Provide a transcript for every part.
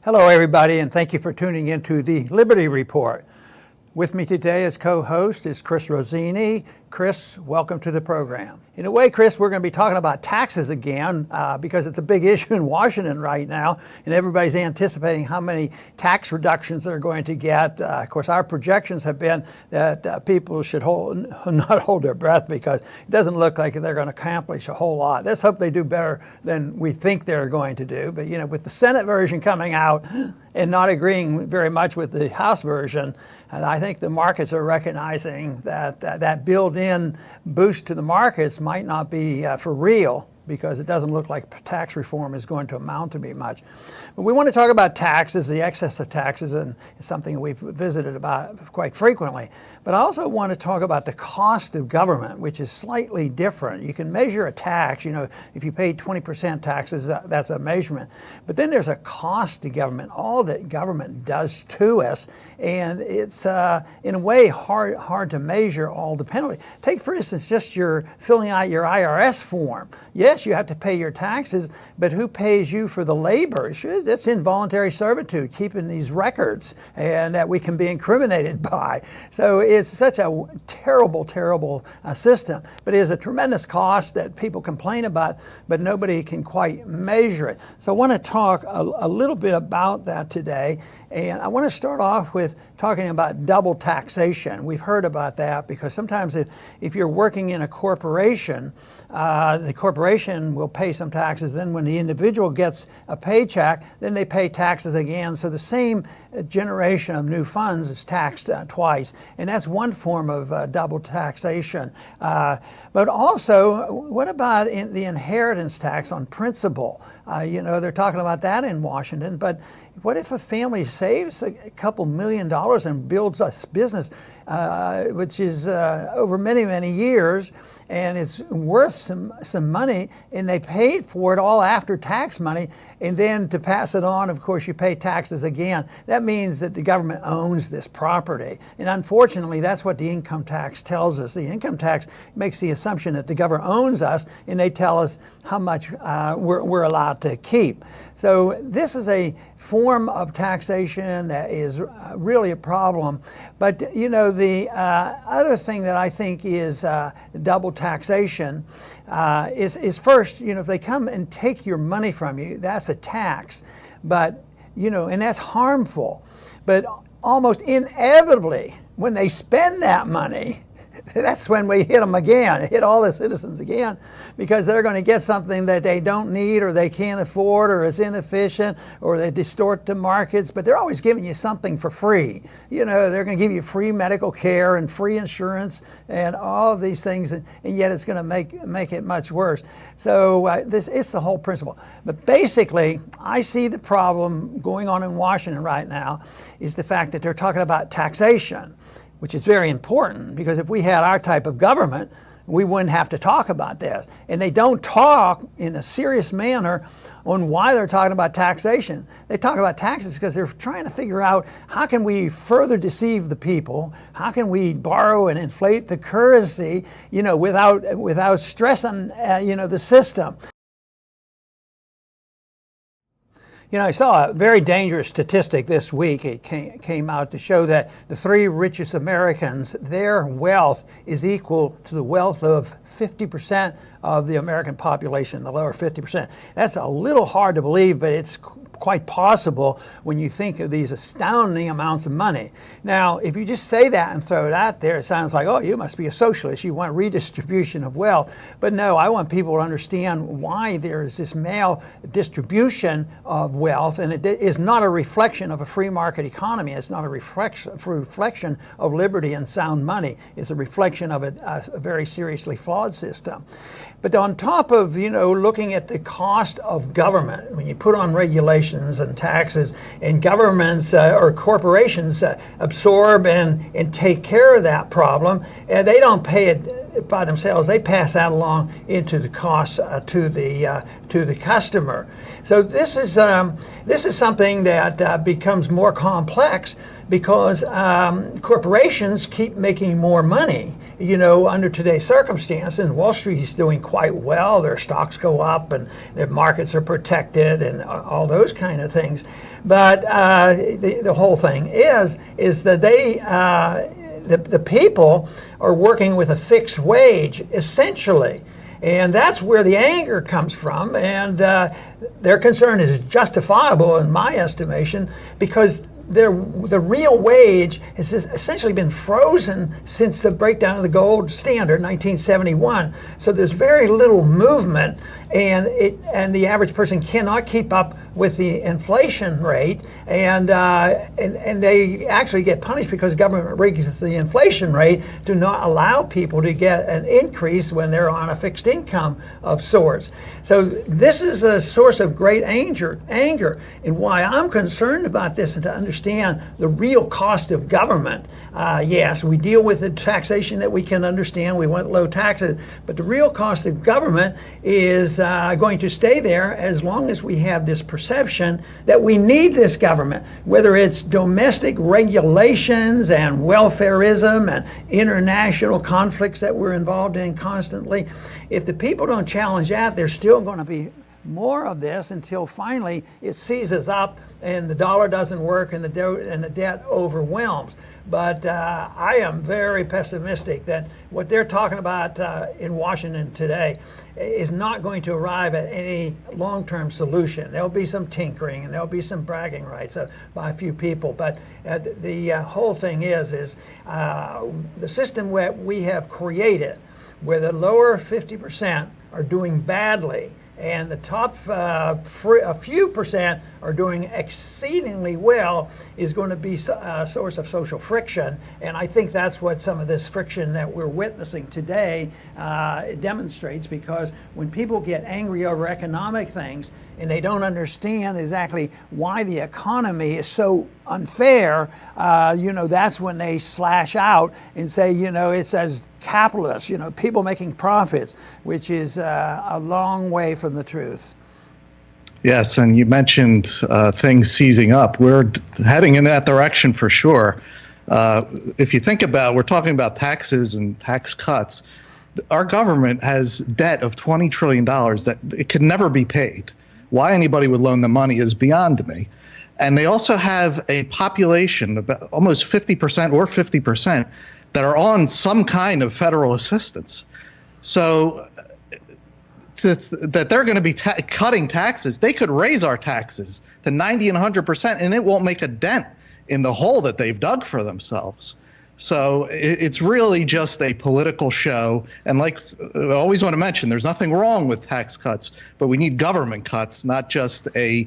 Hello everybody, and thank you for tuning into the Liberty Report. With me today as co-host is Chris Rossini. Chris, welcome to the program. In a way, Chris, we're going to be talking about taxes again because it's a big issue in Washington right now, and everybody's anticipating how many tax reductions they're going to get. Of course, our projections have been that people should not hold their breath because it doesn't look like they're going to accomplish a whole lot. Let's hope they do better than we think they're going to do. But, with the Senate version coming out and not agreeing very much with the House version, and I think the markets are recognizing that that built-in boost to the markets might not be for real, because it doesn't look like tax reform is going to amount to be much. But we want to talk about taxes, the excess of taxes, and it's something we've visited about quite frequently. But I also want to talk about the cost of government, which is slightly different. You can measure a tax, if you pay 20% taxes, that's a measurement. But then there's a cost to government, all that government does to us, and it's in a way hard to measure all the penalty. Take, for instance, just your filling out your IRS form. Yes, you have to pay your taxes, but who pays you for the labor? It's involuntary servitude, keeping these records, and that we can be incriminated by. So it's such a terrible, terrible system. But it is a tremendous cost that people complain about, but nobody can quite measure it. So I want to talk a little bit about that today. And I want to start off with talking about double taxation. We've heard about that because sometimes if you're working in a corporation, the corporation will pay some taxes. Then when the individual gets a paycheck, then they pay taxes again. So the same generation of new funds is taxed twice. And that's one form of double taxation. But also, what about the inheritance tax on principal? They're talking about that in Washington, but what if a family saves a couple $1 million and builds a business which is over many, many years, and it's worth some money, and they paid for it all after tax money, and then to pass it on, of course, you pay taxes again. That means that the government owns this property. And unfortunately, that's what the income tax tells us. The income tax makes the assumption that the government owns us, and they tell us how much we're allowed to keep. So this is a form of taxation that is really a problem. But, the other thing that I think is double taxation is first, if they come and take your money from you, that's a tax. But, and that's harmful. But almost inevitably, when they spend that money, that's when we hit them again, hit all the citizens again, because they're going to get something that they don't need or they can't afford or it's inefficient or they distort the markets, but they're always giving you something for free. They're going to give you free medical care and free insurance and all of these things, and yet it's going to make it much worse. So it's the whole principle. But basically, I see the problem going on in Washington right now is the fact that they're talking about taxation, which is very important, because if we had our type of government, we wouldn't have to talk about this. And they don't talk in a serious manner on why they're talking about taxation. They talk about taxes because they're trying to figure out how can we further deceive the people, how can we borrow and inflate the currency, without stressing, the system. I saw a very dangerous statistic this week. It came out to show that the 3 richest Americans, their wealth is equal to the wealth of 50% of the American population, the lower 50%. That's a little hard to believe, but it's quite possible when you think of these astounding amounts of money. Now, if you just say that and throw it out there, it sounds like, oh, you must be a socialist. You want redistribution of wealth. But no, I want people to understand why there's this maldistribution of wealth, and it is not a reflection of a free market economy. It's not a reflection of liberty and sound money. It's a reflection of a very seriously flawed system. But on top of, looking at the cost of government, when you put on regulations and taxes, and governments or corporations absorb and take care of that problem, and they don't pay it by themselves. They pass that along into the costs to the customer. So this is something that becomes more complex because corporations keep making more money. under today's circumstance, and Wall Street is doing quite well. Their stocks go up and their markets are protected and all those kind of things. But the whole thing is that the people are working with a fixed wage, essentially. And that's where the anger comes from. And their concern is justifiable, in my estimation, because the real wage has essentially been frozen since the breakdown of the gold standard, 1971. So there's very little movement, and the average person cannot keep up with the inflation rate, and they actually get punished because government raises the inflation rate to not allow people to get an increase when they're on a fixed income of sorts. So this is a source of great anger, and why I'm concerned about this is to understand the real cost of government. Yes, we deal with the taxation that we can understand. We want low taxes, but the real cost of government is going to stay there as long as we have this perception that we need this government, whether it's domestic regulations and welfarism and international conflicts that we're involved in constantly. If the people don't challenge that, there's still going to be more of this until finally it seizes up and the dollar doesn't work and the debt overwhelms. But I am very pessimistic that what they're talking about in Washington today is not going to arrive at any long-term solution. There'll be some tinkering and there'll be some bragging rights by a few people. But the whole thing is the system that we have created, where the lower 50% are doing badly and the top a few percent are doing exceedingly well, is going to be a source of social friction. And I think that's what some of this friction that we're witnessing today demonstrates, because when people get angry over economic things and they don't understand exactly why the economy is so unfair, that's when they slash out and say, it's as capitalists, people making profits, which is a long way from the truth. Yes, and you mentioned things seizing up. We're heading in that direction for sure. If you think about, we're talking about taxes and tax cuts. Our government has debt of $20 trillion that it could never be paid. Why anybody would loan them money is beyond me. And they also have a population, about almost 50% or 50%, that are on some kind of federal assistance. So that they're going to be cutting taxes, they could raise our taxes to 90 and 100%, and it won't make a dent in the hole that they've dug for themselves. So it's really just a political show. And like I always want to mention, there's nothing wrong with tax cuts, but we need government cuts, not just a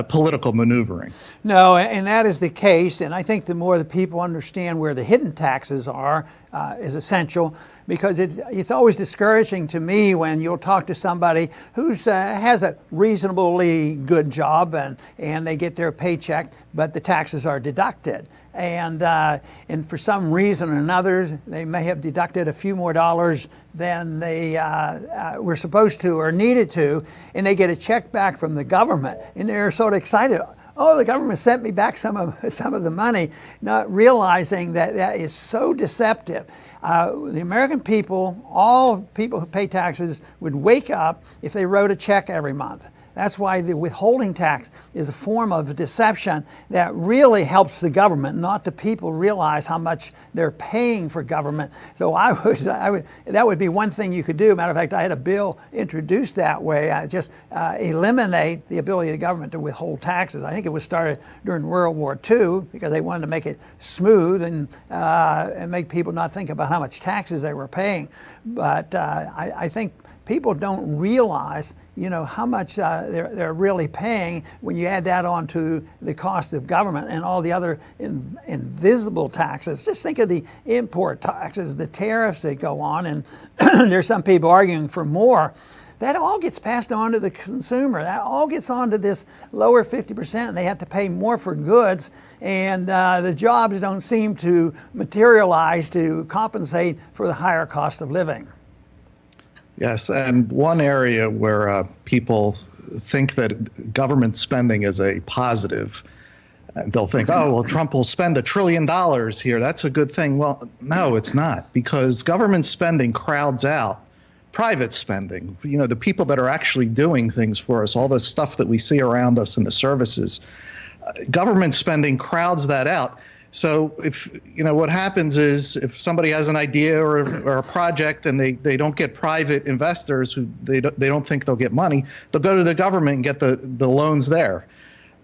political maneuvering. No, and that is the case. And I think the more the people understand where the hidden taxes are is essential, because it's always discouraging to me when you'll talk to somebody who has a reasonably good job and they get their paycheck, but the taxes are deducted. And for some reason or another, they may have deducted a few more dollars than they were supposed to or needed to, and they get a check back from the government, and they're sort of excited. Oh, the government sent me back some of the money, not realizing that is so deceptive. The American people, all people who pay taxes, would wake up if they wrote a check every month. That's why the withholding tax is a form of deception that really helps the government, not the people realize how much they're paying for government. So that would be one thing you could do. Matter of fact, I had a bill introduced that way. I just eliminate the ability of the government to withhold taxes. I think it was started during World War II because they wanted to make it smooth and make people not think about how much taxes they were paying. But I think people don't realize how much they're really paying when you add that on to the cost of government and all the other invisible taxes. Just think of the import taxes, the tariffs that go on, and there's some people arguing for more. That all gets passed on to the consumer. That all gets on to this lower 50%. They have to pay more for goods, and the jobs don't seem to materialize to compensate for the higher cost of living. Yes, and one area where people think that government spending is a positive, And they'll think, oh, well, Trump will spend $1 trillion here. That's a good thing. Well, no, it's not, because government spending crowds out private spending. You know, the people that are actually doing things for us, all the stuff that we see around us and the services. Government spending crowds that out. So if, what happens is if somebody has an idea or a project and they don't get private investors who they don't think they'll get money, they'll go to the government and get the loans there.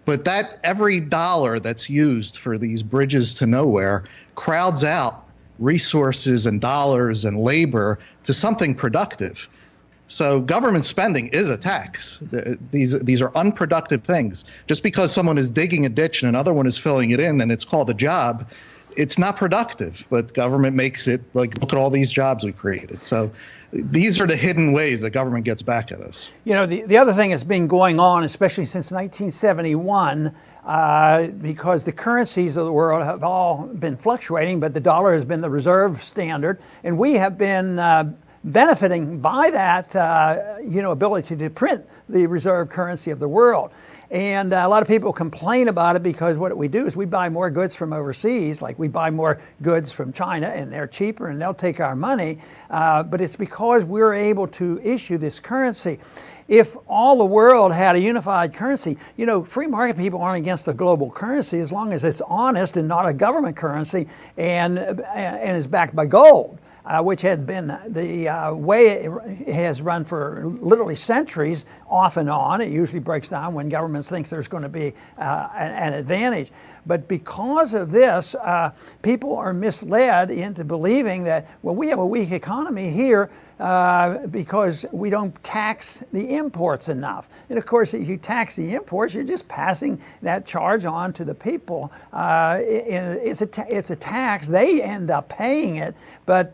But that every dollar that's used for these bridges to nowhere crowds out resources and dollars and labor to something productive. So government spending is a tax. These are unproductive things. Just because someone is digging a ditch and another one is filling it in and it's called a job, it's not productive. But government makes it like, look at all these jobs we created. So these are the hidden ways that government gets back at us. The other thing that's been going on, especially since 1971, because the currencies of the world have all been fluctuating, but the dollar has been the reserve standard, and we have been benefiting by that, ability to print the reserve currency of the world. And a lot of people complain about it because what we do is we buy more goods from overseas, like we buy more goods from China and they're cheaper and they'll take our money. But it's because we're able to issue this currency. If all the world had a unified currency, free market people aren't against the global currency as long as it's honest and not a government currency and is backed by gold. Which had been the way it has run for literally centuries, off and on. It usually breaks down when governments think there's going to be an advantage. But because of this, people are misled into believing that, well, we have a weak economy here because we don't tax the imports enough. And of course, if you tax the imports, you're just passing that charge on to the people. It's a tax. They end up paying it. But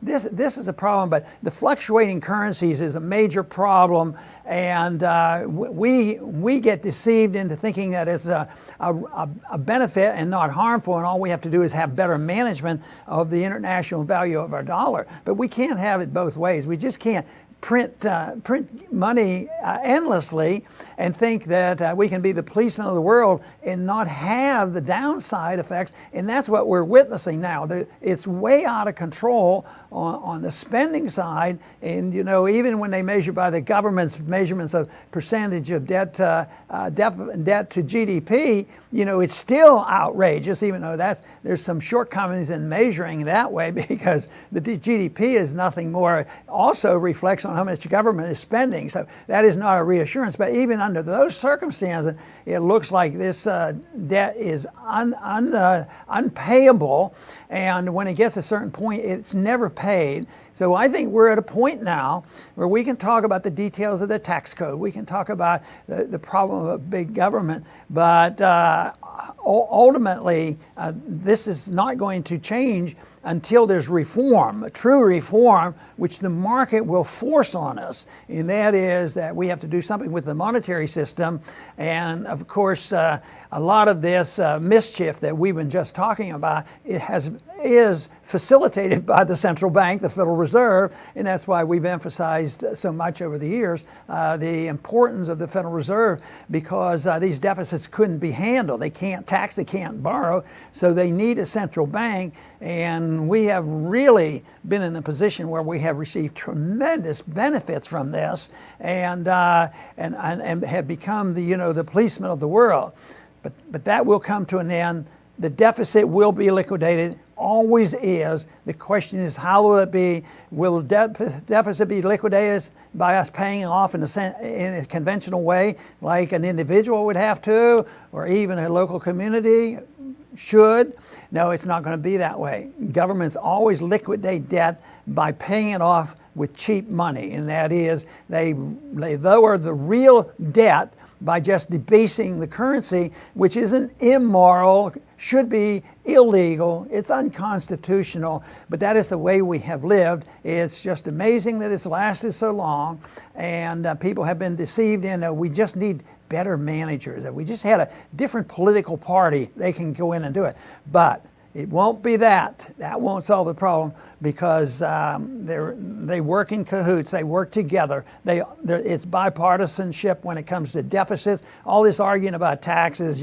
this is a problem. But the fluctuating currencies is a major problem. And we get deceived into thinking that it's a benefit and not harmful, and all we have to do is have better management of the international value of our dollar. But we can't have it both ways. We just can't print money endlessly and think that we can be the policeman of the world and not have the downside effects. And that's what we're witnessing now. It's way out of control on the spending side. And even when they measure by the government's measurements of percentage of debt to GDP, it's still outrageous, even though there's some shortcomings in measuring that way, because the GDP is nothing more, also reflects on how much the government is spending. So that is not a reassurance. But even under those circumstances, it looks like this debt is unpayable. And when it gets a certain point, it's never paid. So I think we're at a point now where we can talk about the details of the tax code. We can talk about the problem of big government. But ultimately, this is not going to change until there's reform, true reform, which the market will force on us. And that is that we have to do something with the monetary system. And of course, a lot of this mischief that we've been just talking about, is facilitated by the central bank, the Federal Reserve, and that's why we've emphasized so much over the years the importance of the Federal Reserve, because these deficits couldn't be handled. They can't tax, they can't borrow, so they need a central bank. And we have really been in a position where we have received tremendous benefits from this, and have become the policeman of the world. But that will come to an end. The deficit will be liquidated, always is. The question is, how will it be? Will the deficit be liquidated by us paying off in a conventional way, like an individual would have to, or even a local community should? No, it's not going to be that way. Governments always liquidate debt by paying it off with cheap money, and that is they lower the real debt by just debasing the currency, which isn't immoral, should be illegal, it's unconstitutional, but that is the way we have lived. It's just amazing that it's lasted so long, and people have been deceived in we just need better managers. If we just had a different political party, they can go in and do it. But It won't be that. That won't solve the problem because they work in cahoots. They work together. It's bipartisanship when it comes to deficits. All this arguing about taxes,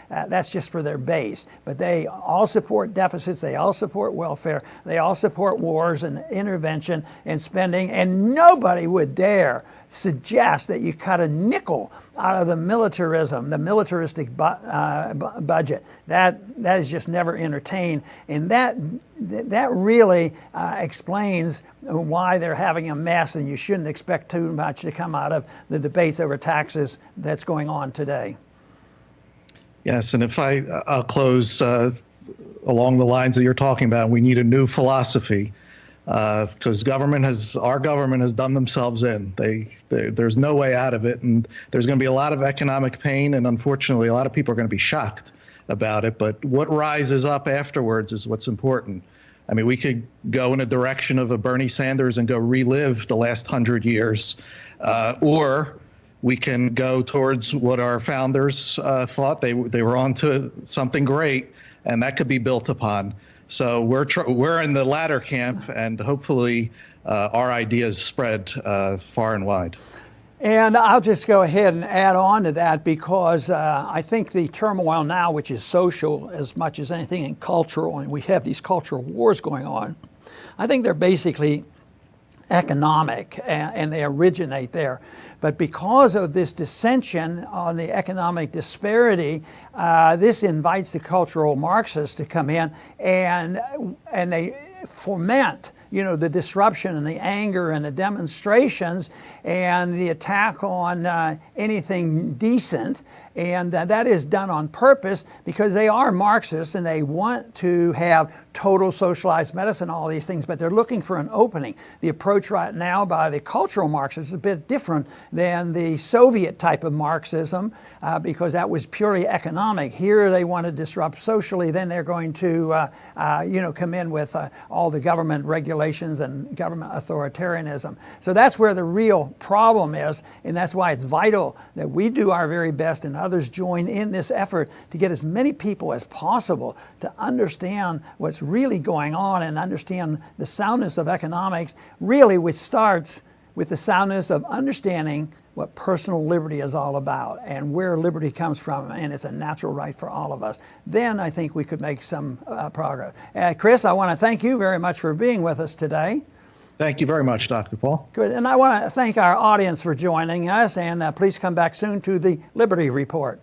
that's just for their base. But they all support deficits. They all support welfare. They all support wars and intervention and spending. And nobody would dare suggest that you cut a nickel out of the militaristic budget. That is just never entertained, and that really explains why they're having a mess. And you shouldn't expect too much to come out of the debates over taxes that's going on today. Yes, and I'll close along the lines that you're talking about. We need a new philosophy. Because our government has done themselves in. There's no way out of it, and there's going to be a lot of economic pain, and unfortunately, a lot of people are going to be shocked about it. But what rises up afterwards is what's important. I mean, we could go in a direction of a Bernie Sanders and go relive the last 100 years, or we can go towards what our founders thought. They were on to something great, and that could be built upon. So we're in the latter camp, and hopefully our ideas spread far and wide. And I'll just go ahead and add on to that because I think the turmoil now, which is social as much as anything and cultural, and we have these cultural wars going on, I think they're basically economic and they originate there. But because of this dissension on the economic disparity, this invites the cultural Marxists to come in and they foment the disruption and the anger and the demonstrations and the attack on anything decent. And that is done on purpose because they are Marxists and they want to have total socialized medicine, all these things, but they're looking for an opening. The approach right now by the cultural Marxists is a bit different than the Soviet type of Marxism because that was purely economic. Here they want to disrupt socially, then they're going to come in with all the government regulations and government authoritarianism. So that's where the real problem is, and that's why it's vital that we do our very best and others join in this effort to get as many people as possible to understand what's really going on and understand the soundness of economics, really, which starts with the soundness of understanding what personal liberty is all about and where liberty comes from, and it's a natural right for all of us. Then I think we could make some progress. Chris, I want to thank you very much for being with us today. Thank you very much, Dr. Paul. Good, and I want to thank our audience for joining us, and please come back soon to the Liberty Report.